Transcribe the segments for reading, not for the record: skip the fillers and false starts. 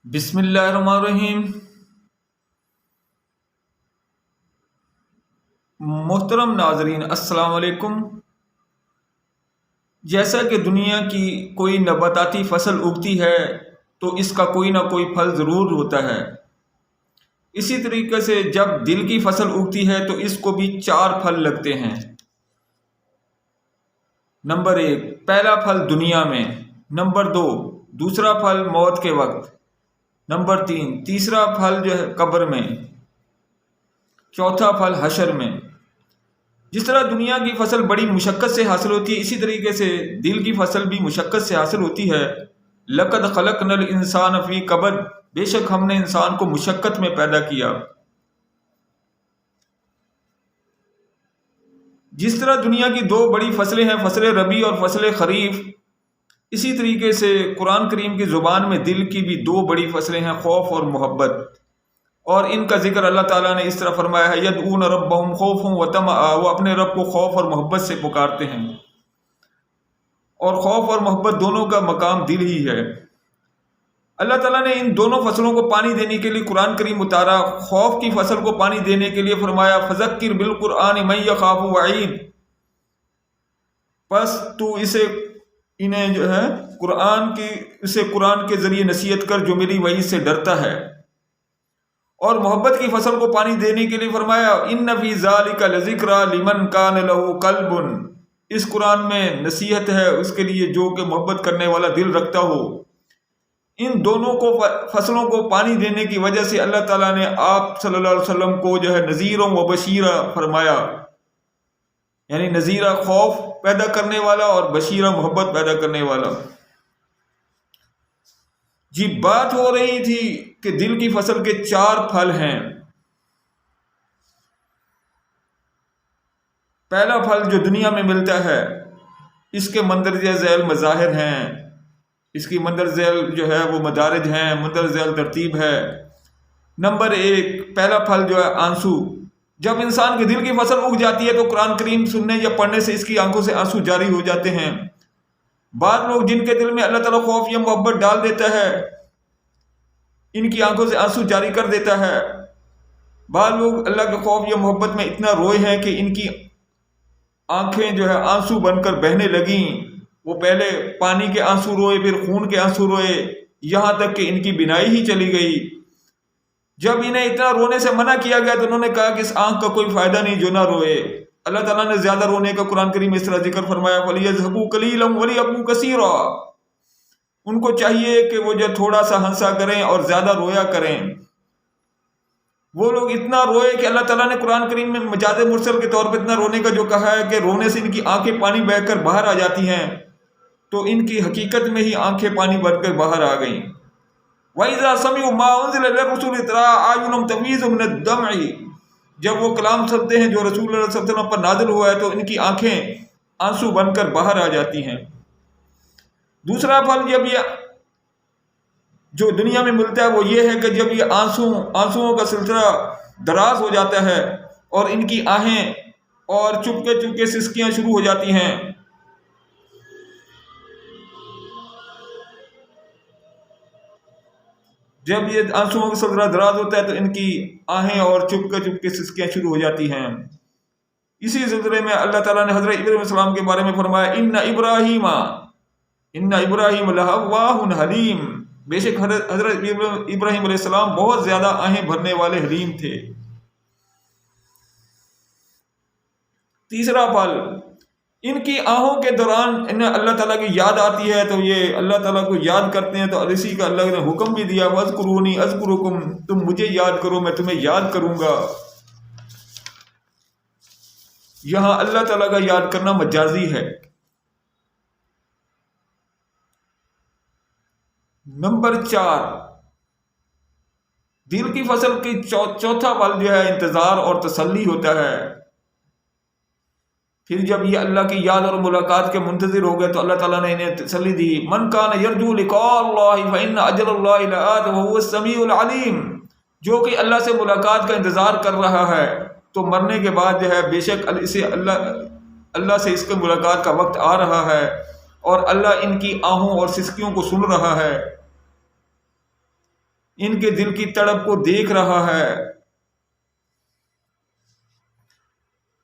بسم اللہ الرحمن الرحیم۔ محترم ناظرین، السلام علیکم۔ جیسا کہ دنیا کی کوئی نباتاتی فصل اگتی ہے تو اس کا کوئی نہ کوئی پھل ضرور ہوتا ہے، اسی طریقے سے جب دل کی فصل اگتی ہے تو اس کو بھی 4 پھل لگتے ہیں۔ نمبر 1، پہلا پھل دنیا میں۔ نمبر 2، دوسرا پھل موت کے وقت۔ نمبر 3، تیسرا پھل جو ہے قبر میں۔ چوتھا پھل حشر میں۔ جس طرح دنیا کی فصل بڑی مشقت سے حاصل ہوتی ہے، اسی طریقے سے دل کی فصل بھی مشقت سے حاصل ہوتی ہے۔ لَقَدْ خَلَقْنَا الْإِنسَانَ فِي كَبَدٍ، بے شک ہم نے انسان کو مشقت میں پیدا کیا۔ جس طرح دنیا کی 2 بڑی فصلیں ہیں، فصل ربیع اور فصل خریف، اسی طریقے سے قرآن کریم کی زبان میں دل کی بھی 2 بڑی فصلیں ہیں، خوف اور محبت، اور ان کا ذکر اللہ تعالیٰ نے اس طرح فرمایا ہے، یدعون ربہم خوفا وطمعا، وہ اپنے رب کو خوف اور محبت سے پکارتے ہیں، اور خوف اور محبت دونوں کا مقام دل ہی ہے۔ اللہ تعالیٰ نے ان دونوں فصلوں کو پانی دینے کے لیے قرآن کریم اتارا۔ خوف کی فصل کو پانی دینے کے لیے فرمایا فذکر بالقرآن من یخاف وعید، پس تو انہیں جو ہے قرآن کے ذریعے نصیحت کر جو میری وعید سے ڈرتا ہے۔ اور محبت کی فصل کو پانی دینے کے لیے فرمایا ان فی ذلک لذکری لمن کان لہ قلب، اس قرآن میں نصیحت ہے اس کے لیے جو کہ محبت کرنے والا دل رکھتا ہو۔ ان دونوں فصلوں کو پانی دینے کی وجہ سے اللہ تعالیٰ نے آپ صلی اللہ علیہ وسلم کو جو ہے نذیرا و بشیرا فرمایا، یعنی نذیرا خوف پیدا کرنے والا اور بشیرا محبت پیدا کرنے والا۔ جی، بات ہو رہی تھی کہ دل کی فصل کے 4 پھل ہیں۔ پہلا پھل جو دنیا میں ملتا ہے، اس کے مندرجہ ذیل مظاہر ہیں، اس کی مندر ذیل جو ہے وہ مدارج ہیں، مندر ذیل ترتیب ہے۔ نمبر 1، پہلا پھل جو ہے آنسو۔ جب انسان کے دل کی فصل اگ جاتی ہے تو قرآن کریم سننے یا پڑھنے سے اس کی آنکھوں سے آنسو جاری ہو جاتے ہیں۔ بعض لوگ جن کے دل میں اللہ تعالیٰ خوف یا محبت ڈال دیتا ہے، ان کی آنکھوں سے آنسو جاری کر دیتا ہے۔ بعض لوگ اللہ کے خوف یا محبت میں اتنا روئے ہیں کہ ان کی آنکھیں جو ہے آنسو بن کر بہنے لگیں۔ وہ پہلے پانی کے آنسو روئے، پھر خون کے آنسو روئے، یہاں تک کہ ان کی بینائی ہی چلی گئی۔ جب انہیں اتنا رونے سے منع کیا گیا تو انہوں نے کہا کہ اس آنکھ کا کوئی فائدہ نہیں جو نہ روئے۔ اللہ تعالیٰ نے زیادہ رونے کا قرآن کریم میں اس طرح ذکر فرمایا فَلْيَضْحَكُوا قَلِيلًا وَلْيَبْكُوا كَثِيرًا، ان کو چاہیے کہ وہ جو تھوڑا سا ہنسا کریں اور زیادہ رویا کریں۔ وہ لوگ اتنا روئے کہ اللہ تعالیٰ نے قرآن کریم میں مجاز مرسل کے طور پر اتنا رونے کا جو کہا ہے کہ رونے سے ان کی آنکھیں پانی بہہ کر باہر آ جاتی ہیں، تو ان کی حقیقت میں ہی آنکھیں پانی بھر کر باہر آ گئیں۔ وَإِذَا سَمِعُوا مَا أُنزِلَ إِلَى الرُّسُلِ تَرَىٰ أَعْيُنَهُمْ تَفِيضُ مِنَ الدَّمْعِ، جب وہ کلام سنتے ہیں جو رسول اللہ صلی اللہ علیہ وسلم پر نازل ہوا ہے تو ان کی آنکھیں آنسو بن کر باہر آ جاتی ہیں۔ دوسرا پھل جب یہ جو دنیا میں ملتا ہے وہ یہ ہے کہ جب یہ آنسوؤں کا سلسلہ دراز ہو جاتا ہے اور ان کی آہیں اور چپکے چپکے سسکیاں شروع ہو جاتی ہیں، جب یہ آنسوؤں کا سلسلہ دراز ہوتا ہے تو ان کی آہیں اور چپکے چپکے سسکیاں شروع ہو جاتی ہیں۔ اسی سلسلے میں اللہ تعالیٰ نے حضرت ابراہیم علیہ السلام کے بارے میں فرمایا ان ابراہیم لَأَوَّاهٌ حلیم، بے شک حضرت ابراہیم علیہ السلام بہت زیادہ آہیں بھرنے والے حلیم تھے۔ تیسرا پھل، ان کی آہوں کے دوران انہیں اللہ تعالیٰ کی یاد آتی ہے تو یہ اللہ تعالیٰ کو یاد کرتے ہیں، تو اسی کا اللہ نے حکم بھی دیا وَاذْكُرُونِي أَذْكُرُكُمْ، تم مجھے یاد کرو میں تمہیں یاد کروں گا۔ یہاں اللہ تعالیٰ کا یاد کرنا مجازی ہے۔ نمبر 4، دل کی فصل کی چوتھا پھل جو ہے انتظار اور تسلی ہوتا ہے۔ پھر جب یہ اللہ کی یاد اور ملاقات کے منتظر ہو گئے تو اللہ تعالیٰ نے انہیں تسلی دی من کان یرجو لقاء اللہ فإن اجل اللہ لآت وهو السمیع العلیم، جو کہ اللہ سے ملاقات کا انتظار کر رہا ہے تو مرنے کے بعد جو ہے بے شک اللہ سے اس کے ملاقات کا وقت آ رہا ہے، اور اللہ ان کی آہوں اور سسکیوں کو سن رہا ہے۔ ان کے دل کی تڑپ کو دیکھ رہا ہے۔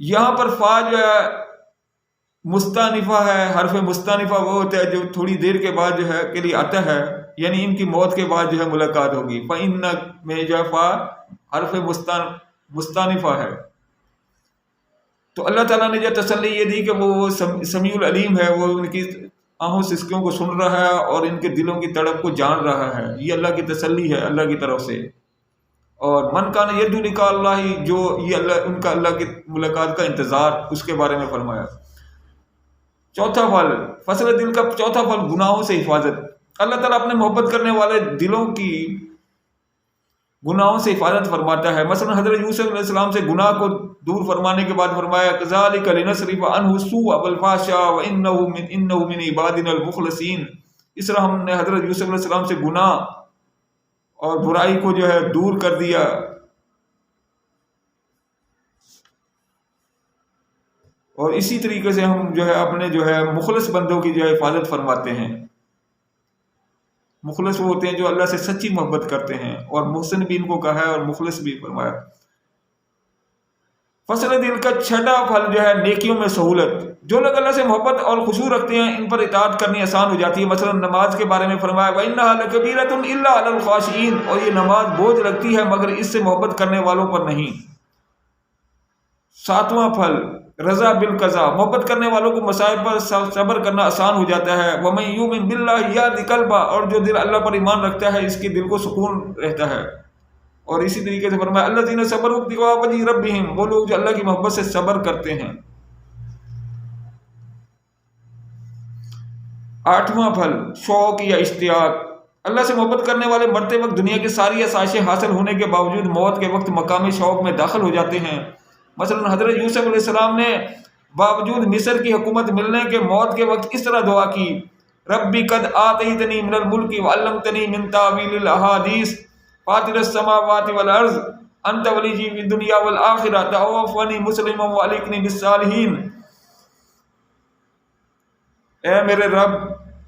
یہاں پر فا جو ہے مستانفہ ہے، حرف مستانفہ وہ ہوتا ہے جو تھوڑی دیر کے بعد جو ہے کے لیے آتا ہے، یعنی ان کی موت کے بعد جو ہے ملاقات ہوگی۔ فَإِنَّ میں جو ہے فا حرف مستانفہ ہے۔ تو اللہ تعالیٰ نے جو تسلی یہ دی کہ وہ سمیع العلیم ہے، وہ ان کی آہوں سسکیوں کو سن رہا ہے اور ان کے دلوں کی تڑپ کو جان رہا ہے۔ یہ اللہ کی تسلی ہے اللہ کی طرف سے۔ اور من کان یرجو لقاء اللہ، جو یہ اللہ ان کا اللہ کی ملاقات کا انتظار، اس کے بارے میں فرمایا۔ چوتھا پھل، فصل دل کا چوتھا پھل گناہوں سے حفاظت۔ اللہ تعالیٰ اپنے محبت کرنے والے دلوں کی گناہوں سے حفاظت فرماتا ہے۔ مثلا حضرت یوسف علیہ السلام سے گناہ کو دور فرمانے کے بعد فرمایا کذالک لنصرف عنہ السوء والفحشاء وانہ من عبادنا المخلصین۔ اس طرح ہم نے حضرت یوسف علیہ السلام سے گناہ اور برائی کو جو ہے دور کر دیا۔ اور اسی طریقے سے ہم جو ہے اپنے جو ہے مخلص بندوں کی جو ہے حفاظت فرماتے ہیں۔ مخلص وہ ہوتے ہیں جو اللہ سے سچی محبت کرتے ہیں، اور محسن بھی ان کو کہا ہے اور مخلص بھی فرمایا۔ فصل دل کا چھٹا پھل جو ہے نیکیوں میں سہولت۔ جو لوگ اللہ سے محبت اور خشوع رکھتے ہیں ان پر اطاعت کرنی آسان ہو جاتی ہے۔ مثلا نماز کے بارے میں فرمایا وَإِنَّهَا لَكَبِيرَةٌ إِلَّا عَلَى الْخَاشِعِينَ، اور یہ نماز بوجھ لگتی ہے مگر اس سے محبت کرنے والوں پر نہیں۔ ساتواں پھل رضا بالقضاء، محبت کرنے والوں کو مصائب پر صبر کرنا آسان ہو جاتا ہے۔ وَمَن يُؤْمِن بِاللَّهِ يَهْدِ قَلْبَهُ، اور جو دل اللہ پر ایمان رکھتا ہے اس کے دل کو سکون رہتا ہے۔ اور اسی طریقے سے فرمایا الذین صبروا ابتغاء وجہ ربہم، وہ لوگ جو اللہ کی محبت سے صبر کرتے ہیں۔ آٹھواں پھل شوق یا اشتیاق، اللہ سے محبت کرنے والے مرتے وقت دنیا کی ساری آسائشیں حاصل ہونے کے باوجود موت کے وقت مقامی شوق میں داخل ہو جاتے ہیں۔ مثلا حضرت یوسف علیہ السلام نے باوجود مصر کی حکومت ملنے کے موت کے وقت اس طرح دعا کی ربی قد آتیتنی من الملک وعلمتنی من تاویل الاحادیث فاطر السماوات والارض انت ولی فی الدنیا والآخرہ توفنی مسلما والحقنی بالصالحین۔ اے میرے رب،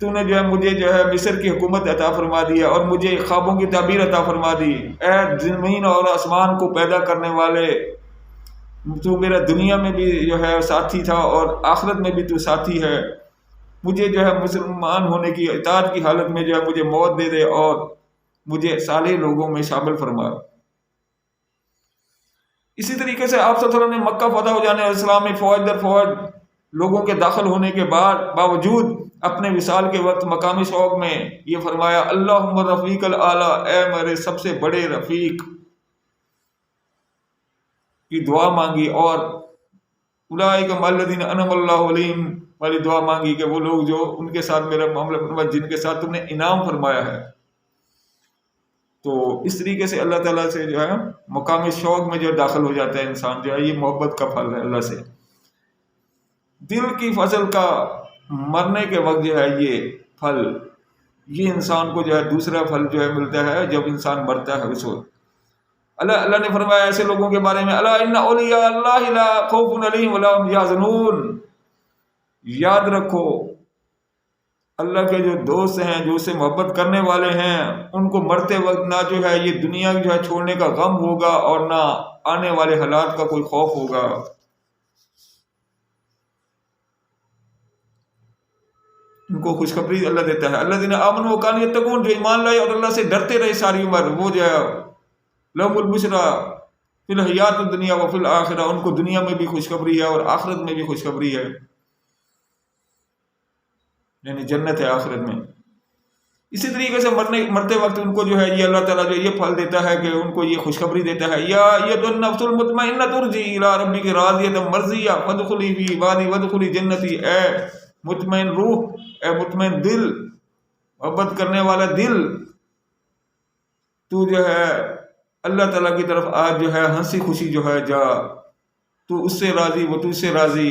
تو نے جو ہے مجھے جو ہے مصر کی حکومت عطا فرما دیا اور مجھے خوابوں کی تعبیر عطا فرما دی۔ اے زمین اور آسمان کو پیدا کرنے والے، تو میرا دنیا میں بھی جو ہے ساتھی تھا اور آخرت میں بھی تو ساتھی ہے۔ مجھے جو ہے مسلمان ہونے کی اطاعت کی حالت میں جو ہے مجھے موت دے دے اور مجھے صالح لوگوں میں شامل فرما۔ اسی طریقے سے آپ صلی اللہ علیہ وسلم نے مکہ فتح ہو جانے اور اسلام میں فوج در فوج لوگوں کے داخل ہونے کے باوجود اپنے وصال کے وقت مقامی شوق میں یہ فرمایا اللہم رفیق الاعلیٰ، اے میرے سب سے بڑے رفیق کی دعا مانگی۔ اور اولئک مع الذین انعم اللہ علیہم والی دعا مانگی کہ وہ لوگ جو ان کے ساتھ میرا معاملہ فرمایا جن کے ساتھ تم نے انعام فرمایا ہے۔ تو اس طریقے سے اللہ تعالیٰ سے جو ہے مقامی شوق میں جو داخل ہو جاتا ہے انسان، جو ہے یہ محبت کا پھل ہے اللہ سے۔ دل کی فصل کا مرنے کے وقت جو ہے یہ پھل، یہ انسان کو جو ہے دوسرا پھل جو ہے ملتا ہے جب انسان مرتا ہے اس وقت۔ اللہ نے فرمایا ایسے لوگوں کے بارے میں الا ان اولیاء اللہ لا خوف علیہم ولا هم یحزنون، یاد رکھو اللہ کے جو دوست ہیں، جو اسے محبت کرنے والے ہیں، ان کو مرتے وقت نہ جو ہے یہ دنیا جو ہے چھوڑنے کا غم ہوگا اور نہ آنے والے حالات کا کوئی خوف ہوگا۔ ان کو خوشخبری اللہ دیتا ہے الذین آمنوا وکانوا یتقون، جو ایمان لائے اور اللہ سے ڈرتے رہے ساری عمر، وہ جو ہے لہم البشریٰ فی الحیات الدنیا وفی الآخرہ، ان کو دنیا میں بھی خوشخبری ہے اور آخرت میں بھی خوشخبری ہے، یعنی جنت ہے آخرت میں۔ اسی طریقے سے مرتے وقت ان کو جو ہے یہ اللہ تعالیٰ جو یہ پھل دیتا ہے کہ ان کو یہ خوشخبری دیتا ہے یا ایھا النفس المطمئنۃ ارجعی الی ربک راضیۃ مرضیہ فادخلی فی عبادی وادخلی جنتی، اے مطمئن روح، اے مطمئن دل، محبت کرنے والا دل، تو جو ہے اللہ تعالیٰ کی طرف آج جو ہے ہنسی خوشی جو ہے جا، تو اس سے راضی وہ تو اس سے راضی،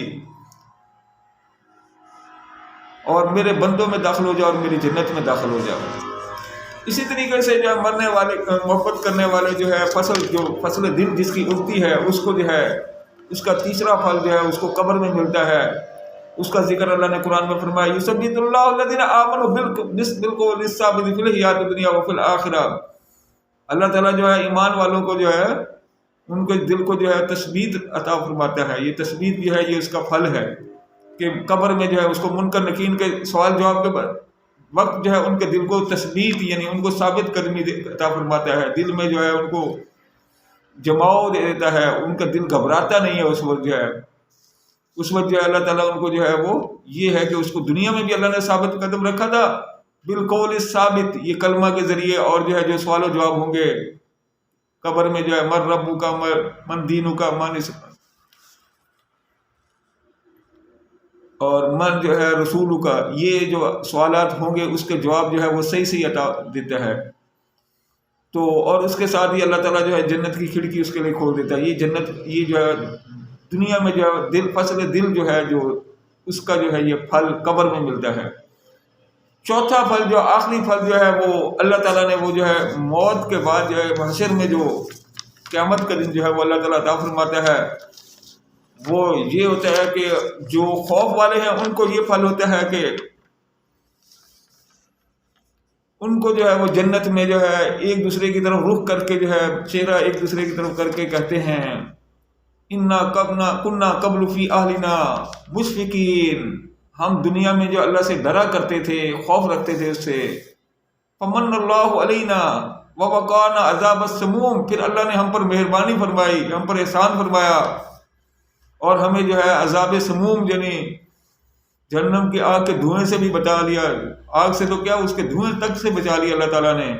اور میرے بندوں میں داخل ہو جا اور میری جنت میں داخل ہو جا۔ اسی طریقے سے جو مرنے والے محبت کرنے والے جو ہے فصل دل جس کی اگتی ہے اس کو جو ہے اس کا تیسرا پھل جو ہے اس کو قبر میں ملتا ہے۔ اس کا ذکر اللہ نے قرآن میں فرمایا یثبت اللہ الذین آمنوا بالقول الثابت فی الحیات الدنیا وفی الآخرہ، اللہ تعالیٰ جو ہے ایمان والوں کو جو ہے ان کے دل کو جو ہے تثبیت عطا فرماتا ہے. یہ تثبیت بھی ہے، یہ اس کا پھل ہے کہ قبر میں جو ہے اس کو منکر نکیر کے سوال جواب کے وقت جو ہے ان کے دل کو تثبیت یعنی ان کو ثابت قدمی عطا فرماتا ہے. دل میں جو ہے ان کو جماؤ دے دیتا ہے، ان کا دل گھبراتا نہیں ہے اس وقت جو ہے. اس وقت جو ہے اللہ تعالیٰ ان کو جو ہے وہ یہ ہے کہ اس کو دنیا میں بھی اللہ نے ثابت قدم رکھا تھا بالقول ثابت، یہ کلمہ کے ذریعے، اور جو ہے جو سوال و جواب ہوں گے قبر میں جو ہے من ربو کا من دینو کا من اور من جو ہے رسولو کا، یہ جو سوالات ہوں گے اس کے جواب جو ہے وہ صحیح صحیح عطا دیتا ہے. تو اور اس کے ساتھ ہی اللہ تعالیٰ جو ہے جنت کی کھڑکی اس کے لیے کھول دیتا ہے. یہ جنت یہ جو ہے دنیا میں جو ہے دل فصل دل جو ہے جو اس کا جو ہے یہ پھل قبر میں ملتا ہے. چوتھا پھل جو آخری پھل جو ہے وہ اللہ تعالیٰ نے وہ جو ہے موت کے بعد جو ہے محشر میں جو قیامت کا دن جو ہے وہ اللہ تعالیٰ عطا فرماتا ہے، وہ یہ ہوتا ہے کہ جو خوف والے ہیں ان کو یہ پھل ہوتا ہے کہ ان کو جو ہے وہ جنت میں جو ہے ایک دوسرے کی طرف رخ کر کے جو ہے چہرہ ایک دوسرے کی طرف کر کے کہتے ہیں انا کننا قبل فی اہلنا مشفقین، ہم دنیا میں جو اللہ سے ڈرا کرتے تھے، خوف رکھتے تھے اس سے. فمن اللہ علینا ووقانا عذاب السموم، پھر اللہ نے ہم پر مہربانی فرمائی، ہم پر احسان فرمایا اور ہمیں جو ہے عذاب سموم یعنی جہنم کی آگ کے دھوئیں سے بھی بچا لیا. آگ سے تو کیا اس کے دھوئیں تک سے بچا لیا اللہ تعالیٰ نے.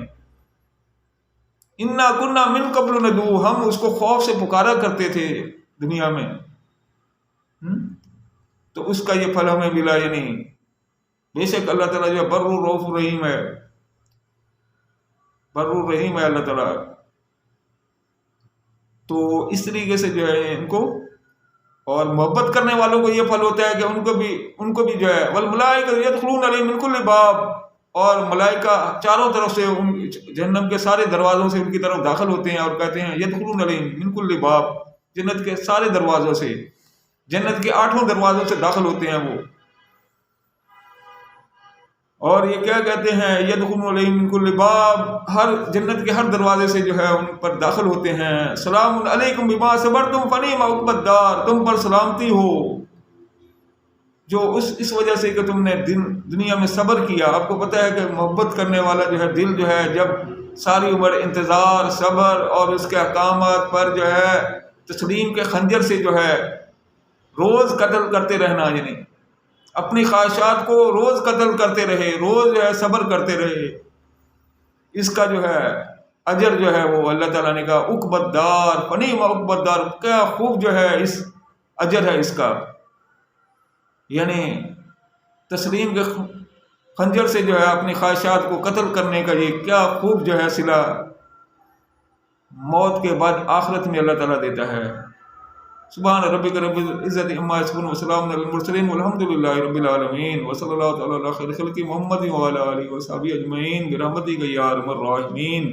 انا کننا من قبل ندعو، ہم اس کو خوف سے پکارا کرتے تھے دنیا میں. تو اس کا یہ پھل ہمیں ملا. یعنی بے شک اللہ تعالیٰ جو ہے بر رؤوف رحیم ہے، بر رحیم ہے اللہ تعالیٰ. تو اس طریقے سے جو ہے ان کو اور محبت کرنے والوں کو یہ پھل ہوتا ہے کہ ان کو بھی جو ہے والملائکۃ یدخلون علیہم من کل باب، اور ملائکہ چاروں طرف سے جہنم کے سارے دروازوں سے ان کی طرف داخل ہوتے ہیں اور کہتے ہیں یدخلون علیہم من کل باب، جنت کے سارے دروازوں سے، جنت کے 8 دروازوں سے داخل ہوتے ہیں وہ. اور یہ کیا کہتے ہیں یدخلون علیہم من کل باب، ہر جنت کے ہر دروازے سے جو ہے ان پر داخل ہوتے ہیں. سلام علیکم بما صبرتم فنعم عقبی الدار، تم پر سلامتی ہو جو اس وجہ سے کہ تم نے دنیا میں صبر کیا. آپ کو پتہ ہے کہ محبت کرنے والا جو ہے دل جو ہے جب ساری عمر انتظار، صبر اور اس کے احکامات پر جو ہے تسلیم کے خنجر سے جو ہے روز قتل کرتے رہنا، یعنی اپنی خواہشات کو روز قتل کرتے رہے، روز جو ہے صبر کرتے رہے، اس کا جو ہے اجر جو ہے وہ اللہ تعالیٰ نے کہا عقبی الدار فنعم عقبی الدار، کیا خوب جو ہے اس اجر ہے اس کا. یعنی تسلیم کے خنجر سے جو ہے اپنی خواہشات کو قتل کرنے کا یہ کیا خوب جو ہے صلہ موت کے بعد آخرت میں اللہ تعالیٰ دیتا ہے. سبحان ربک رب العزت عما یصفون وسلام علی المرسلین والحمد للہ رب العالمین وصلی اللہ تعالی علی خیر خلق محمد وعلی آلہ وصحبہ اجمعین برحمتک یا ارحم الراحمین.